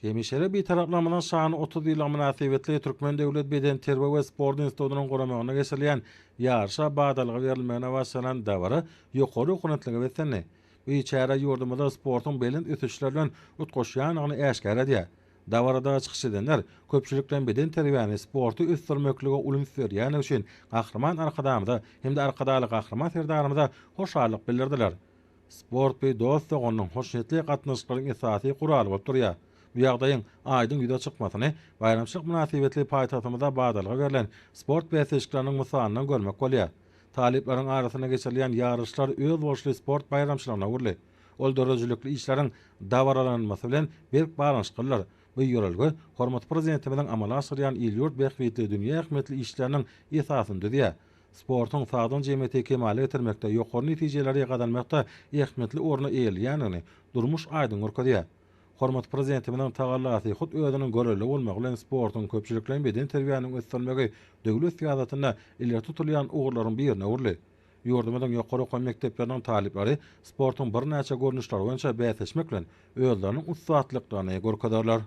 Hemişere bir taraflamadan şanı 30 ýyl münasibetli Türkmen Döwlet Beden Terbiýe we Sport Institutynyň guramagyna geçirilýän ýarşa badalga berilmegine başlanan dawra ýokary okunatligi besenni. Bu içäre ýurdumyzda sportyň belin ötüşleri bilen utgoşýanyny äşkär edýär. Dawrada çykyş edenler köpçülikden beden terbiýany sporty üstürmeklige ulum berýän üçin gahrman arkadamyda hem-de arkadaly gahrman serdarymyza hoşarlyk bildirdiler. Sport bir dost onyň hoşnetli gatnaşyklaryň esasy guraly bolup durýar. Bu ýagdaýyň aýdyň ýüze çykmasyny bayramçylyk münasibetli paýtagtymyzda badalga berilen sport beseşikleriniň mysanyny görmek bolýar. Talipleriň arasyna geçirilýän ýarışlar öz bolşly sport bayramçylygyna gurly. Ol dörejlikli işleriň dawralanmasy bilen berk baranşyklar. Bu ýörelge hormat prezidentimiň amala aşyrýan ýylyurt behwetli dünýä ähmetli işleriniň esasyny düzýär. Sportyň sagdyn jemgyýeti kemale getirmekde ýokary netijelerge ýadanmakda ähmetli orna eýilýänini durmuş aýdyň görkezýär. Hormat prezidentimiň tagallaty hut özüniň göreli bolmagy bilen sportyň köpçüliklen beden terbiýanyň ösdürmegi döwlet siýasatynda ileri tutulýan ugurlaryň birine urly. Ýurdumyzyň ýokary okuw mekdepleriniň talipleri sportyň bir näçe görnüşleri boýunça bäsleşmek bilen özleriniň ustatlyklarını görkezýärler.